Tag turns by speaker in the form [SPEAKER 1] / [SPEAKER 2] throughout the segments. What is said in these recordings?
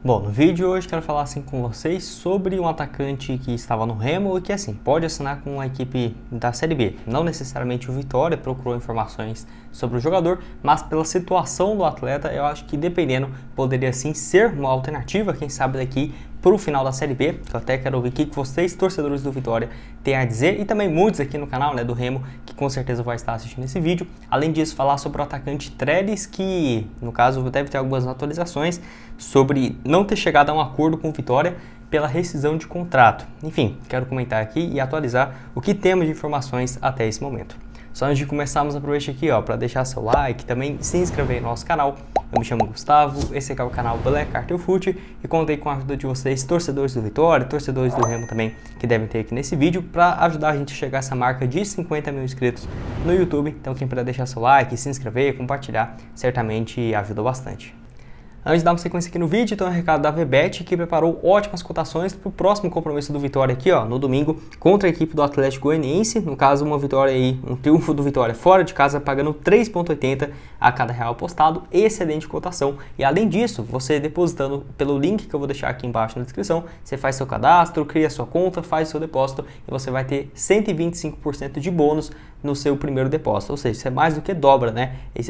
[SPEAKER 1] Bom, no vídeo de hoje quero falar assim com vocês sobre um atacante que estava no Remo e que assim pode assinar com a equipe da Série B. Não necessariamente o Vitória procurou informações sobre o jogador, mas pela situação do atleta, eu acho que dependendo poderia sim ser uma alternativa, quem sabe daqui para o final da Série B, que eu até quero ouvir o que vocês, torcedores do Vitória, têm a dizer, e também muitos aqui no canal, do Remo, que com certeza vai estar assistindo esse vídeo. Além disso, falar sobre o atacante Trellis, que no caso deve ter algumas atualizações sobre não ter chegado a um acordo com o Vitória pela rescisão de contrato. Enfim, quero comentar aqui e atualizar o que temos de informações até esse momento. Só antes de começarmos, aproveite aqui para deixar seu like, também se inscrever no nosso canal. Eu me chamo Gustavo, esse aqui é o canal Black Cartel Foot e contei com a ajuda de vocês, torcedores do Vitória, torcedores do Remo também, que devem ter aqui nesse vídeo, para ajudar a gente a chegar a essa marca de 50 mil inscritos no YouTube. Então quem puder deixar seu like, se inscrever, compartilhar, certamente ajuda bastante. Antes de dar uma sequência aqui no vídeo, então é um recado da VBet, que preparou ótimas cotações para o próximo compromisso do Vitória aqui, no domingo, contra a equipe do Atlético Goianiense. No caso, uma vitória aí, um triunfo do Vitória fora de casa, pagando 3,80 a cada real apostado, excelente cotação. E além disso, você depositando pelo link que eu vou deixar aqui embaixo na descrição, você faz seu cadastro, cria sua conta, faz seu depósito e você vai ter 125% de bônus no seu primeiro depósito. Ou seja, isso é mais do que dobra,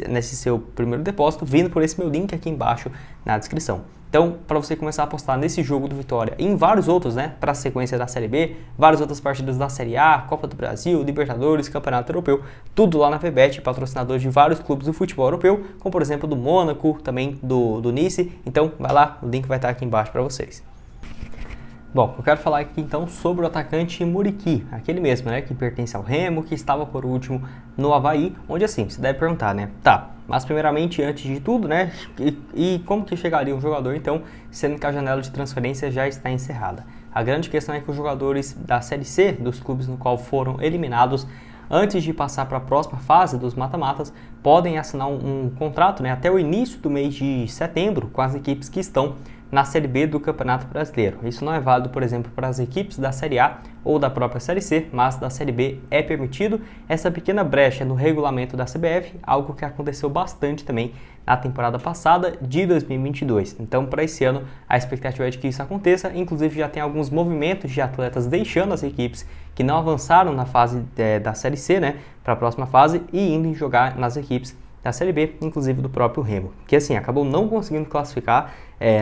[SPEAKER 1] nesse seu primeiro depósito, vindo por esse meu link aqui embaixo na descrição. Então, para você começar a apostar nesse jogo do Vitória e em vários outros, para a sequência da Série B, várias outras partidas da Série A, Copa do Brasil, Libertadores, Campeonato Europeu, tudo lá na VBet, patrocinador de vários clubes do futebol europeu, como por exemplo do Mônaco, também do Nice. Então, vai lá, o link vai estar aqui embaixo para vocês. Bom, eu quero falar aqui então sobre o atacante Muriqui, aquele mesmo, que pertence ao Remo, que estava por último no Avaí, onde assim, você deve perguntar, tá, mas primeiramente, antes de tudo, e como que chegaria um jogador então, sendo que a janela de transferência já está encerrada? A grande questão é que os jogadores da Série C, dos clubes no qual foram eliminados, antes de passar para a próxima fase dos mata-matas, podem assinar um contrato até o início do mês de setembro com as equipes que estão na Série B do Campeonato Brasileiro. Isso não é válido, por exemplo, para as equipes da Série A ou da própria Série C, mas da Série B é permitido essa pequena brecha no regulamento da CBF, algo que aconteceu bastante também na temporada passada de 2022. Então, para esse ano, a expectativa é de que isso aconteça. Inclusive, já tem alguns movimentos de atletas deixando as equipes que não avançaram na fase da Série C, para a próxima fase e indo jogar nas equipes da Série B, inclusive do próprio Remo, que assim, acabou não conseguindo classificar,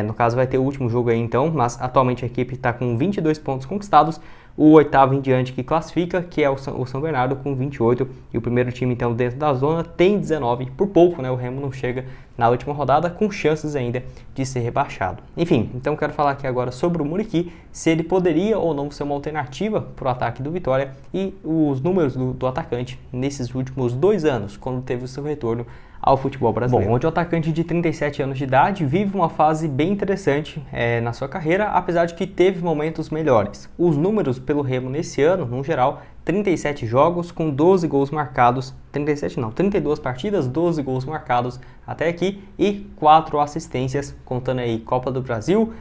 [SPEAKER 1] no caso vai ter o último jogo aí então, mas atualmente a equipe está com 22 pontos conquistados, o oitavo em diante que classifica, que é o São Bernardo com 28, e o primeiro time então dentro da zona tem 19, por pouco, o Remo não chega na última rodada, com chances ainda de ser rebaixado. Enfim, então quero falar aqui agora sobre o Muriqui, se ele poderia ou não ser uma alternativa para o ataque do Vitória e os números do atacante nesses últimos 2 anos, quando teve o seu retorno ao futebol brasileiro. Bom, onde o atacante de 37 anos de idade vive uma fase bem interessante na sua carreira, apesar de que teve momentos melhores. Os números pelo Remo nesse ano, no geral, 37 jogos com 12 gols marcados, 32 partidas, 12 gols marcados até aqui e 4 assistências, contando aí Copa do Brasil,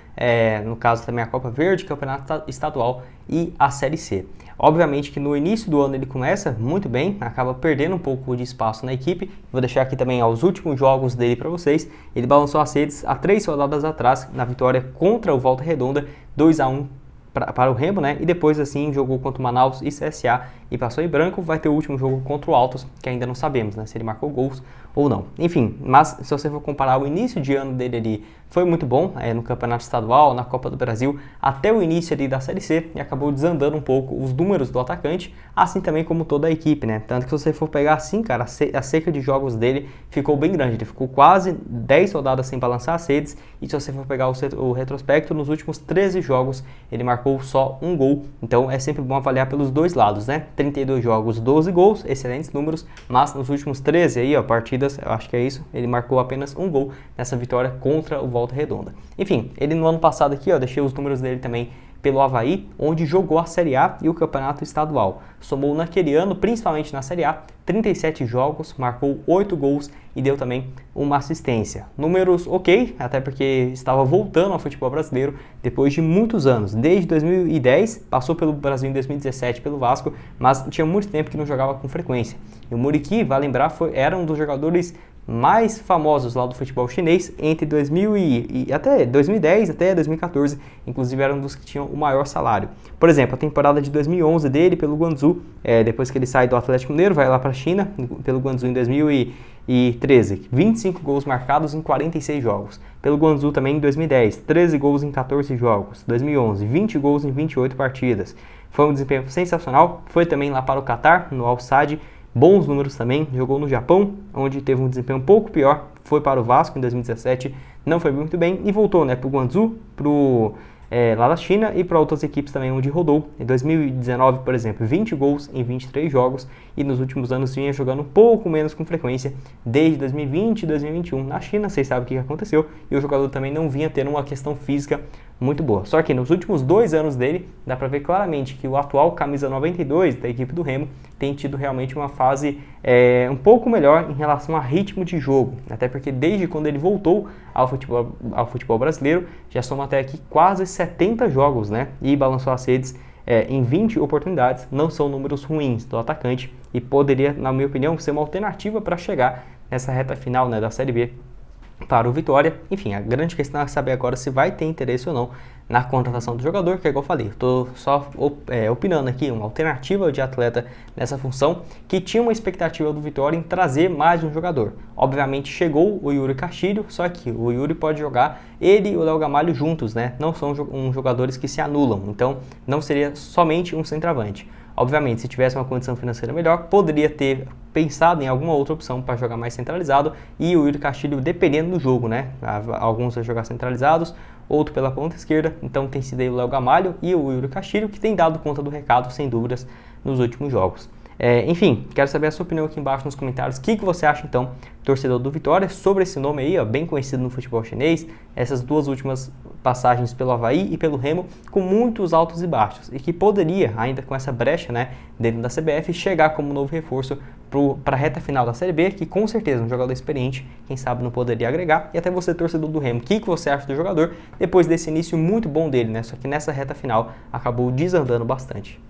[SPEAKER 1] no caso também a Copa Verde, Campeonato Estadual e a Série C. Obviamente que no início do ano ele começa muito bem, acaba perdendo um pouco de espaço na equipe. Vou deixar aqui também os últimos jogos dele para vocês. Ele balançou as redes há 3 rodadas atrás, na vitória contra o Volta Redonda, 2-1 para o Remo, e depois assim jogou contra o Manaus e CSA e passou em branco. Vai ter o último jogo contra o Altos, que ainda não sabemos, se ele marcou gols ou não. Enfim, mas se você for comparar o início de ano dele ali, foi muito bom, no Campeonato Estadual, na Copa do Brasil, até o início ali da Série C, e acabou desandando um pouco os números do atacante, assim também como toda a equipe, Tanto que se você for pegar assim, cara, a seca de jogos dele ficou bem grande, ele ficou quase 10 rodadas sem balançar as redes, e se você for pegar o retrospecto, nos últimos 13 jogos, ele marcou só um gol, então é sempre bom avaliar pelos dois lados, 32 jogos, 12 gols, excelentes números, mas nos últimos 13 aí, partidas, eu acho que é isso, ele marcou apenas um gol nessa vitória contra o Volta Redonda. Enfim, ele no ano passado aqui, deixei os números dele também pelo Avaí, onde jogou a Série A e o Campeonato Estadual. Somou naquele ano, principalmente na Série A, 37 jogos, marcou 8 gols e deu também uma assistência. Números ok, até porque estava voltando ao futebol brasileiro depois de muitos anos. Desde 2010, passou pelo Brasil em 2017 pelo Vasco, mas tinha muito tempo que não jogava com frequência. E o Muriqui, vai lembrar, era um dos jogadores mais famosos lá do futebol chinês entre 2000 até 2010 até 2014, inclusive era um dos que tinham o maior salário. Por exemplo, a temporada de 2011 dele pelo Guangzhou, depois que ele sai do Atlético Mineiro, vai lá para a China, pelo Guangzhou em 2013, 25 gols marcados em 46 jogos. Pelo Guangzhou também em 2010, 13 gols em 14 jogos. 2011, 20 gols em 28 partidas. Foi um desempenho sensacional. Foi também lá para o Catar, no Al Sadd, bons números também. Jogou no Japão, onde teve um desempenho um pouco pior. Foi para o Vasco em 2017, não foi muito bem. E voltou, né, para o Guangzhou, lá da China e para outras equipes também onde rodou. Em 2019, por exemplo, 20 gols em 23 jogos e nos últimos anos vinha jogando um pouco menos com frequência desde 2020 e 2021 na China. Vocês sabem o que aconteceu e o jogador também não vinha tendo uma questão física muito boa. Só que nos últimos 2 anos dele, dá para ver claramente que o atual camisa 92 da equipe do Remo tem tido realmente uma fase um pouco melhor em relação a ritmo de jogo, até porque desde quando ele voltou ao futebol brasileiro, já soma até aqui quase 70 jogos, né? E balançou as redes em 20 oportunidades. Não são números ruins do atacante e poderia, na minha opinião, ser uma alternativa para chegar nessa reta final, né, da Série B para o Vitória. Enfim, a grande questão é saber agora se vai ter interesse ou não na contratação do jogador, que é igual eu falei, estou só opinando aqui, uma alternativa de atleta nessa função, que tinha uma expectativa do Vitória em trazer mais um jogador. Obviamente chegou o Yuri Castilho, só que o Yuri pode jogar ele e o Léo Gamalho juntos, né? Não são jogadores que se anulam, então não seria somente um centroavante. Obviamente, se tivesse uma condição financeira melhor, poderia ter pensado em alguma outra opção para jogar mais centralizado e o Yuri Castilho, dependendo do jogo, né? Alguns vão jogar centralizados, outro pela ponta esquerda, então tem sido aí o Léo Gamalho e o Yuri Castilho que tem dado conta do recado, sem dúvidas, nos últimos jogos. Enfim, quero saber a sua opinião aqui embaixo nos comentários. O que você acha, então, torcedor do Vitória, sobre esse nome aí, ó, bem conhecido no futebol chinês, essas 2 últimas passagens pelo Avaí e pelo Remo, com muitos altos e baixos, e que poderia, ainda com essa brecha, né, dentro da CBF, chegar como novo reforço para a reta final da Série B, que com certeza um jogador experiente, quem sabe não poderia agregar. E até você, torcedor do Remo, o que você acha do jogador depois desse início muito bom dele, né, só que nessa reta final acabou desandando bastante.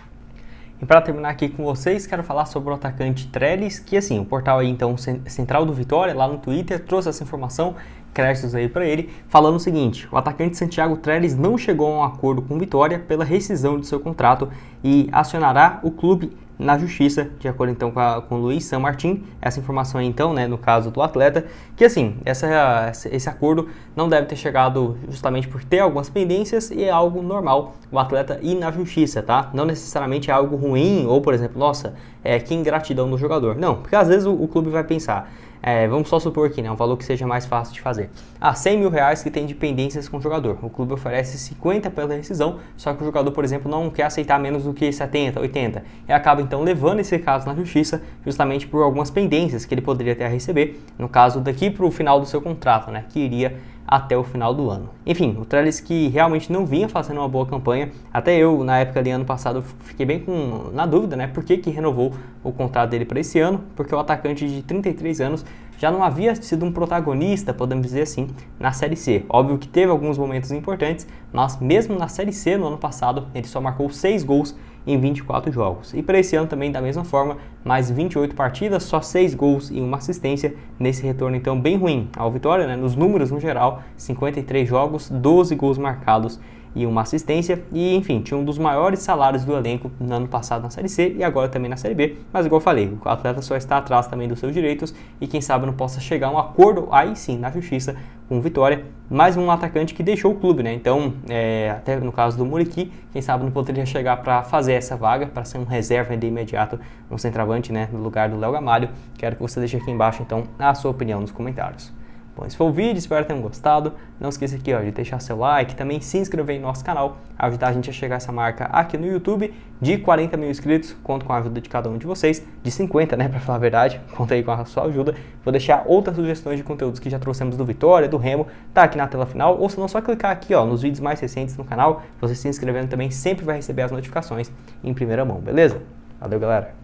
[SPEAKER 1] E para terminar aqui com vocês, quero falar sobre o atacante Trellis, que assim, o portal aí então Central do Vitória, lá no Twitter, trouxe essa informação, créditos aí para ele, falando o seguinte: o atacante Santiago Trellis não chegou a um acordo com o Vitória pela rescisão de seu contrato e acionará o clube na justiça, de acordo então com o Luiz San Martín. Essa informação aí então, né, no caso do atleta, que assim, esse acordo não deve ter chegado justamente por ter algumas pendências e é algo normal o atleta ir na justiça, tá? Não necessariamente é algo ruim ou, por exemplo, nossa, que ingratidão do jogador. Não, porque às vezes o clube vai pensar, vamos só supor aqui, né, um valor que seja mais fácil de fazer. 100 mil reais que tem de pendências com o jogador. O clube oferece 50 pela rescisão, só que o jogador, por exemplo, não quer aceitar menos do que 70, 80. E acaba então levando esse caso na justiça, justamente por algumas pendências que ele poderia ter a receber, no caso daqui para o final do seu contrato, né, que iria até o final do ano. Enfim, o Trellis que realmente não vinha fazendo uma boa campanha, até eu, na época de ano passado, fiquei bem na dúvida, né, por que renovou o contrato dele para esse ano, porque o atacante de 33 anos já não havia sido um protagonista, podemos dizer assim, na Série C. Óbvio que teve alguns momentos importantes, mas mesmo na Série C no ano passado, ele só marcou 6 gols em 24 jogos. E para esse ano também da mesma forma, mais 28 partidas, só 6 gols e 1 assistência, nesse retorno então bem ruim ao Vitória, né? Nos números no geral, 53 jogos, 12 gols marcados e 1 assistência, e enfim, tinha um dos maiores salários do elenco no ano passado na Série C e agora também na Série B, mas igual eu falei, o atleta só está atrás também dos seus direitos e quem sabe não possa chegar a um acordo aí sim na justiça com o Vitória, mais um atacante que deixou o clube, né? Então, até no caso do Muriqui, quem sabe não poderia chegar para fazer essa vaga, para ser um reserva de imediato, um centroavante, né, no lugar do Léo Gamalho. Quero que você deixe aqui embaixo então a sua opinião nos comentários. Bom, esse foi o vídeo, espero que tenham gostado. Não esqueça aqui, ó, de deixar seu like, também se inscrever em nosso canal, ajudar a gente a chegar a essa marca aqui no YouTube de 40 mil inscritos. Conto com a ajuda de cada um de vocês, de 50, né, para falar a verdade. Conto aí com a sua ajuda. Vou deixar outras sugestões de conteúdos que já trouxemos do Vitória, do Remo, tá aqui na tela final, ou se não, só clicar aqui, ó, nos vídeos mais recentes no canal. Você se inscrevendo também sempre vai receber as notificações em primeira mão, beleza? Valeu, galera!